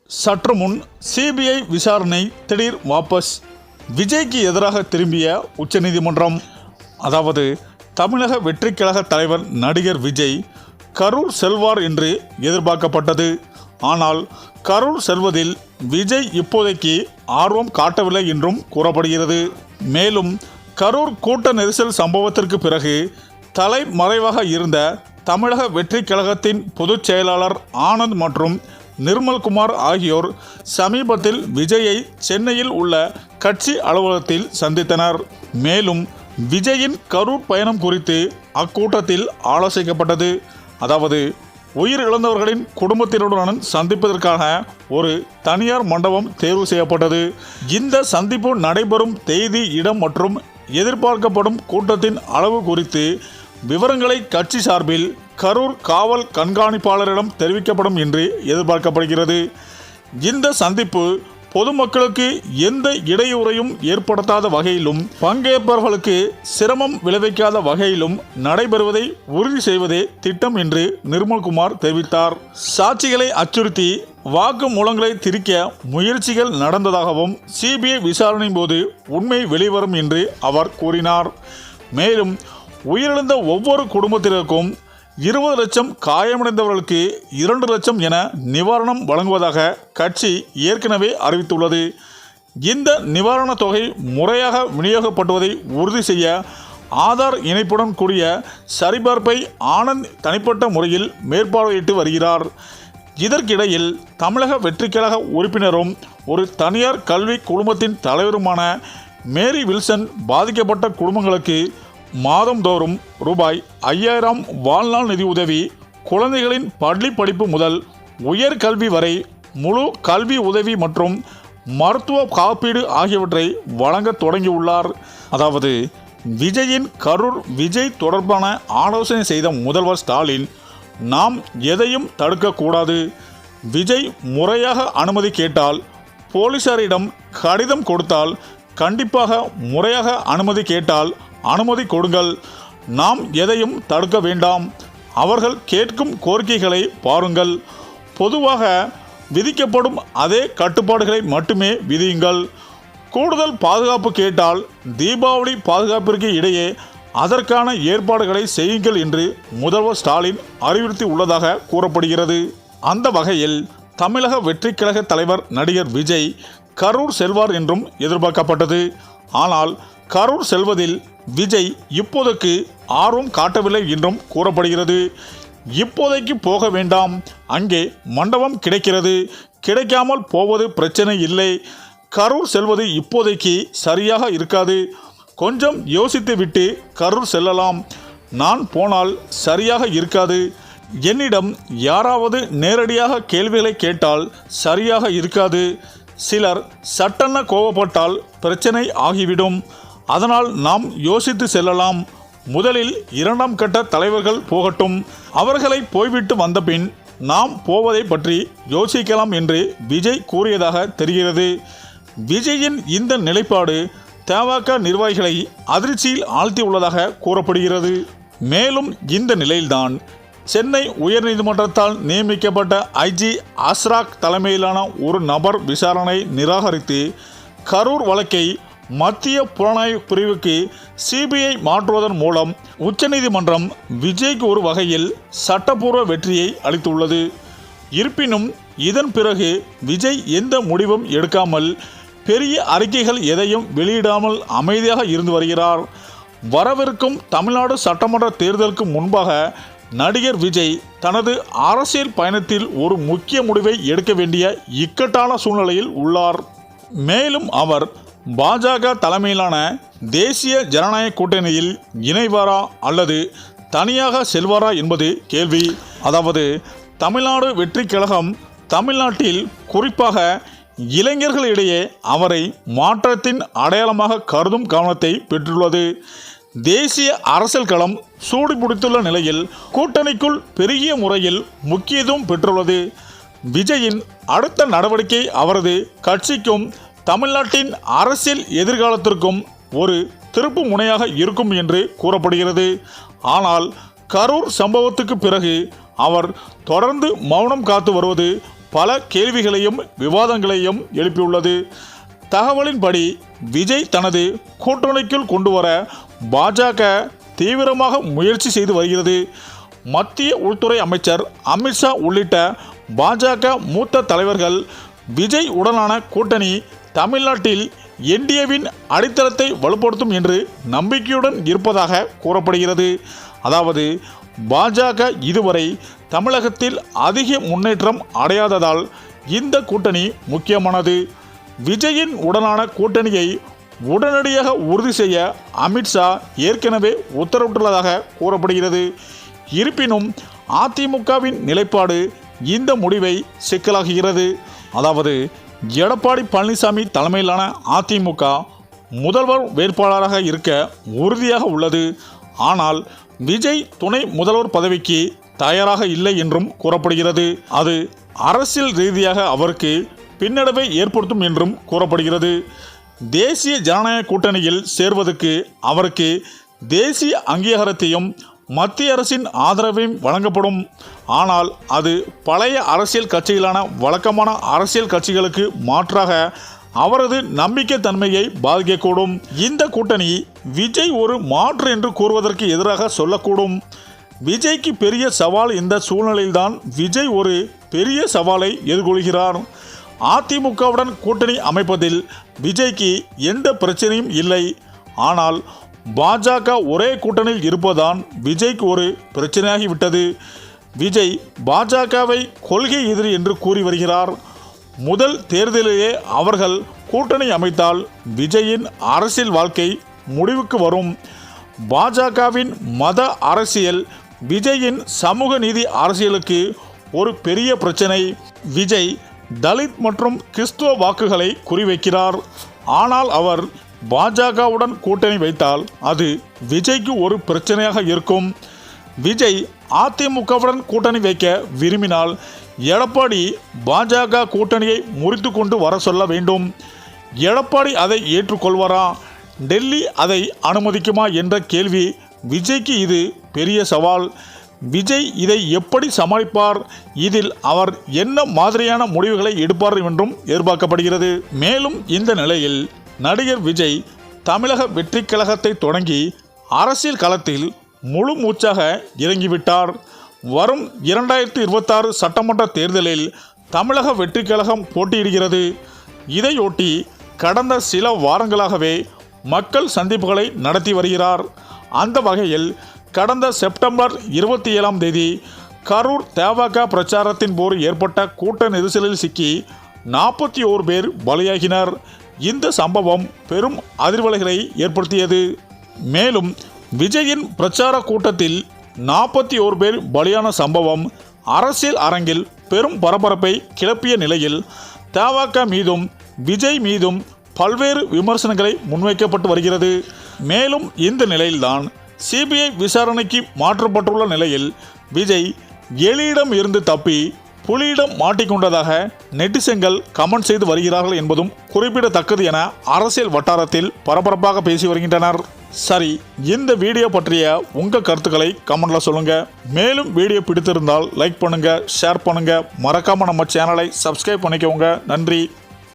சற்று முன் சிபிஐ விசாரணை திடீர் வாபஸ். விஜய்க்கு எதிராக திரும்பிய உச்சநீதிமன்றம். அதாவது தமிழக வெற்றிக் கழக தலைவர் நடிகர் விஜய் கரூர் செல்வார் என்று எதிர்பார்க்கப்பட்டது. ஆனால் கரூர் செல்வதில் விஜய் இப்போதைக்கு ஆர்வம் காட்டவில்லை என்றும் கூறப்படுகிறது. மேலும் கரூர் கூட்ட நெரிசல் சம்பவத்திற்கு பிறகு தலைமறைவாக இருந்த தமிழக வெற்றிக் கழகத்தின் பொதுச் செயலாளர் ஆனந்த் மற்றும் நிர்மல்குமார் ஆகியோர் சமீபத்தில் விஜயை சென்னையில் உள்ள கட்சி அலுவலகத்தில் சந்தித்தனர். மேலும் விஜயின் கரூர் பயணம் குறித்து அக்கூட்டத்தில் ஆலோசிக்கப்பட்டது. அதாவது உயிரிழந்தவர்களின் குடும்பத்தினருடன் சந்திப்பதற்காக ஒரு தனியார் மண்டபம் தேர்வு செய்யப்பட்டது. இந்த சந்திப்பு நடைபெறும் தேதி, இடம் மற்றும் எதிர்பார்க்கப்படும் கூட்டத்தின் அளவு குறித்து விவரங்களை கட்சி சார்பில் கரூர் காவல் கண்காணிப்பாளரிடம் தெரிவிக்கப்படும் என்று எதிர்பார்க்கப்படுகிறது. இந்த சந்திப்பு பொதுமக்களுக்கு எந்த இடையூறையும் ஏற்படுத்தாத வகையிலும் பங்கேற்பவர்களுக்கு சிரமம் விளைவிக்காத வகையிலும் நடைபெறுவதை உறுதி செய்வதே திட்டம் என்று நிர்மல்குமார் தெரிவித்தார். சாட்சிகளை அச்சுறுத்தி வாக்கு மூலங்களை திரிக்க முயற்சிகள் நடந்ததாகவும் சிபிஐ விசாரணையின் போது உண்மை வெளிவரும் என்று அவர் கூறினார். மேலும் உயிரிழந்த ஒவ்வொரு குடும்பத்தினருக்கும் 20 லட்சம், காயமடைந்தவர்களுக்கு 2 லட்சம் என நிவாரணம் வழங்குவதாக கட்சி ஏற்கனவே அறிவித்துள்ளது. இந்த நிவாரணத் தொகை முறையாக விநியோகப்படுவதை உறுதி செய்ய ஆதார் இணைப்புடன் கூடிய சரிபார்ப்பை ஆனந்த் தனிப்பட்ட முறையில் மேற்பார்வையிட்டு வருகிறார். இதற்கிடையில் தமிழக வெற்றிக் கழக உறுப்பினரும் ஒரு தனியார் கல்வி குழுமத்தின் தலைவருமான மேரி வில்சன் பாதிக்கப்பட்ட குடும்பங்களுக்கு மாதந்தோறும் ரூபாய் 5000 வாழ்நாள் நிதி உதவி, குழந்தைகளின் பள்ளி படிப்பு முதல் உயர்கல்வி வரை முழு கல்வி உதவி மற்றும் மருத்துவ காப்பீடு ஆகியவற்றை வழங்க தொடங்கியுள்ளார். அதாவது விஜயின் கரூர் விஜய் தொடர்பான ஆலோசனை செய்த முதல்வர் ஸ்டாலின், நாம் எதையும் தடுக்கக்கூடாது, விஜய் முறையாக அனுமதி கேட்டால், போலீசாரிடம் கடிதம் கொடுத்தால், கண்டிப்பாக முறையாக அனுமதி கேட்டால் அனுமதி கொடுங்கள், நாம் எதையும் தடுக்க வேண்டாம், அவர்கள் கேட்கும் கோரிக்கைகளை பாருங்கள், பொதுவாக விதிக்கப்படும் அதே கட்டுப்பாடுகளை மட்டுமே விதியுங்கள், கூடுதல் பாதுகாப்பு கேட்டால் தீபாவளி பாதுகாப்பிற்கு இடையே அதற்கான ஏற்பாடுகளை செய்யுங்கள் என்று முதல்வர் ஸ்டாலின் அறிவுறுத்தி உள்ளதாக கூறப்படுகிறது. அந்த வகையில் தமிழக வெற்றிக் கழக தலைவர் நடிகர் விஜய் கரூர் செல்வார் என்றும் எதிர்பார்க்கப்பட்டது. ஆனால் கரூர் செல்வதில் விஜய் இப்போதைக்கு ஆர்வம் காட்டவில்லை என்றும் கூறப்படுகிறது. இப்போதைக்கு போக வேண்டாம், அங்கே மண்டபம் கிடைக்கிறது, கிடைக்காமல் போவது பிரச்சனை இல்லை, கரூர் செல்வது இப்போதைக்கு சரியாக இருக்காது, கொஞ்சம் யோசித்து விட்டு கரூர் செல்லலாம், நான் போனால் சரியாக இருக்காது, என்னிடம் யாராவது நேரடியாக கேள்விகளை கேட்டால் சரியாக இருக்காது, சிலர் சட்டென கோபப்பட்டால் பிரச்சனை ஆகிவிடும், அதனால் நாம் யோசித்து செல்லலாம், முதலில் 2ஆம் கட்ட தலைவர்கள் போகட்டும், அவர்களை போய்விட்டு வந்தபின் நாம் போவதை பற்றி யோசிக்கலாம் என்று விஜய் கூறியதாக தெரிகிறது. விஜயின் இந்த நிலைப்பாடு தமாக நிர்வாகிகளை அதிர்ச்சியில் ஆழ்த்தியுள்ளதாக கூறப்படுகிறது. மேலும் இந்த நிலையில்தான் சென்னை உயர்நீதிமன்றத்தால் நியமிக்கப்பட்ட ஐஜி அஸ்ராக் தலைமையிலான ஒரு நபர் விசாரணை நிராகரித்து கரூர் வழக்கை மத்திய புலனாய்வு பிரிவுக்கு சிபிஐ மாற்றுவதன் மூலம் உச்சநீதிமன்றம் விஜய்க்கு ஒரு வகையில் சட்டப்பூர்வ வெற்றியை அளித்துள்ளது. இருப்பினும் இதன் பிறகு விஜய் எந்த முடிவும் எடுக்காமல், பெரிய அறிக்கைகள் எதையும் வெளியிடாமல் அமைதியாக இருந்து வருகிறார். வரவிருக்கும் தமிழ்நாடு சட்டமன்ற தேர்தலுக்கு முன்பாக நடிகர் விஜய் தனது அரசியல் பயணத்தில் ஒரு முக்கிய முடிவை எடுக்க வேண்டிய இக்கட்டான சூழ்நிலையில் உள்ளார். மேலும் அவர் பாஜக தலைமையிலான தேசிய ஜனநாயக கூட்டணியில் இணைவாரா அல்லது தனியாக செல்வாரா என்பது கேள்வி. அதாவது தமிழ்நாடு வெற்றிக் கழகம் தமிழ்நாட்டில் குறிப்பாக இளைஞர்களிடையே அவரை மாற்றத்தின் அடையாளமாக கருதும் கவனத்தை பெற்றுள்ளது. தேசிய அரசியல் களம் சூடு பிடித்துள்ள நிலையில் கூட்டணிக்குள் பெருகிய முறையில் முக்கியத்துவம் பெற்றுள்ளது. விஜயின் அடுத்த நடவடிக்கை அவரது கட்சிக்கும் தமிழ்நாட்டின் அரசியல் எதிர்காலத்திற்கும் ஒரு திருப்பு முனையாக இருக்கும் என்று கூறப்படுகிறது. ஆனால் கரூர் சம்பவத்துக்கு பிறகு அவர் தொடர்ந்து மௌனம் காத்து வருவது பல கேள்விகளையும் விவாதங்களையும் எழுப்பியுள்ளது. தகவலின்படி விஜய் தனது கூட்டணிக்குள் கொண்டு வர பாஜக தீவிரமாக முயற்சி செய்து வருகிறது. மத்திய உள்துறை அமைச்சர் அமித்ஷா உள்ளிட்ட பாஜக மூத்த தலைவர்கள் விஜய் உடனான கூட்டணி தமிழ்நாட்டில் என்டிஏவின் அடித்தளத்தை வலுப்படுத்தும் என்று நம்பிக்கையுடன் இருப்பதாக கூறப்படுகிறது. அதாவது பாஜக இதுவரை தமிழகத்தில் அதிக முன்னேற்றம் அடையாததால் இந்த கூட்டணி முக்கியமானது. விஜயின் உடனான கூட்டணியை உடனடியாக உறுதி செய்ய அமித்ஷா ஏற்கனவே உத்தரவிட்டுள்ளதாக கூறப்படுகிறது. இருப்பினும் அதிமுகவின் நிலைப்பாடு இந்த முடிவை சிக்கலாக்குகிறது. அதாவது எடப்பாடி பழனிசாமி தலைமையிலான அதிமுக முதல்வர் வேட்பாளராக இருக்க உறுதியாக உள்ளது. ஆனால் விஜய் துணை முதல்வர் பதவிக்கு தயாராக இல்லை என்றும் கூறப்படுகிறது. அது அரசியல் ரீதியாக அவருக்கு பின்னடைவை ஏற்படுத்தும் என்றும் கூறப்படுகிறது. தேசிய ஜனநாயக கூட்டணியில் சேர்வதற்கு அவருக்கு தேசிய அங்கீகாரத்தையும் மத்திய அரசின் ஆதரவையும் வழங்கப்படும். ஆனால் அது பழைய அரசியல் கட்சிகளான வழக்கமான அரசியல் கட்சிகளுக்கு மாற்றாக அவரது நம்பிக்கை தன்மையை பாதிக்கக்கூடும். இந்த கூட்டணி விஜய் ஒரு மாற்று என்று கூறுவதற்கு எதிராக சொல்லக்கூடும். விஜய்க்கு பெரிய சவால். இந்த சூழ்நிலையில்தான் விஜய் ஒரு பெரிய சவாலை எதிர்கொள்கிறார். அதிமுகவுடன் கூட்டணி அமைப்பதில் விஜய்க்கு எந்த பிரச்சனையும் இல்லை. ஆனால் பாஜக ஒரே கூட்டணியில் இருப்பதுதான் விஜய்க்கு ஒரு பிரச்சனையாகிவிட்டது. விஜய் பாஜகவை கொள்கை எதிரி என்று கூறி வருகிறார். முதல் தேர்தலிலேயே அவர்கள் கூட்டணி அமைத்தால் விஜயின் அரசியல் வாழ்க்கை முடிவுக்கு வரும். பாஜகவின் மத அரசியல் விஜயின் சமூக நீதி அரசியலுக்கு ஒரு பெரிய பிரச்சனை. விஜய் தலித் மற்றும் கிறிஸ்துவ வாக்குகளை குறிவைக்கிறார். ஆனால் அவர் பாஜகவுடன் கூட்டணி வைத்தால் அது விஜய்க்கு ஒரு பிரச்சனையாக இருக்கும். விஜய் அதிமுகவுடன் கூட்டணி வைக்க விரும்பினால் எடப்பாடி பாஜக கூட்டணியை முறித்து கொண்டு வர சொல்ல வேண்டும். எடப்பாடி அதை ஏற்றுக்கொள்வாரா? டெல்லி அதை அனுமதிக்குமா என்ற கேள்வி விஜய்க்கு இது பெரிய சவால். விஜய் இதை எப்படி சமாளிப்பார்? இதில் அவர் என்ன மாதிரியான முடிவுகளை எடுப்பார் என்றும் எதிர்பார்க்கப்படுகிறது. மேலும் இந்த நிலையில் நடிகர் விஜய் தமிழக வெற்றி கழகத்தை தொடங்கி அரசியல் களத்தில் முழு மூச்சாக இறங்கிவிட்டார். வரும் 2026 சட்டமன்ற தேர்தலில் தமிழக வெற்றி கழகம் போட்டியிடுகிறது. இதையொட்டி கடந்த சில வாரங்களாகவே மக்கள் சந்திப்புகளை நடத்தி வருகிறார். அந்த வகையில் கடந்த செப்டம்பர் 27ஆம் தேதி கரூர் தமாக பிரச்சாரத்தின் போது ஏற்பட்ட கூட்ட நெரிசலில் சிக்கி 41 பேர் பலியாகினர். இந்த சம்பவம் பெரும் அதிர்வலைகளை ஏற்படுத்தியது. மேலும் விஜயின் பிரச்சார கூட்டத்தில் 41 பேர் பலியான சம்பவம் அரசியல் அரங்கில் பெரும் பரபரப்பை கிளப்பிய நிலையில் தமாக மீதும் விஜய் மீதும் பல்வேறு விமர்சனங்களை முன்வைக்கப்பட்டு வருகிறது. மேலும் இந்த நிலையில்தான் சிபிஐ விசாரணைக்கு மாற்றப்பட்டுள்ள நிலையில் விஜய் எலியிடம் இருந்து தப்பி புலியிடம் மாட்டிக்கொண்டதாக நெட்டிசன்கள் கமெண்ட் செய்து வருகிறார்கள் என்பதும் குறிப்பிடத்தக்கது என அரசியல் வட்டாரத்தில் பரபரப்பாக பேசி வருகின்றனர். சரி, இந்த வீடியோ பற்றிய உங்கள் கருத்துக்களை கமெண்ட்ல சொல்லுங்க. மேலும் வீடியோ பிடித்திருந்தால் லைக் பண்ணுங்க, ஷேர் பண்ணுங்க, மறக்காம நம்ம சேனலை சப்ஸ்கிரைப் பண்ணிக்கோங்க. நன்றி.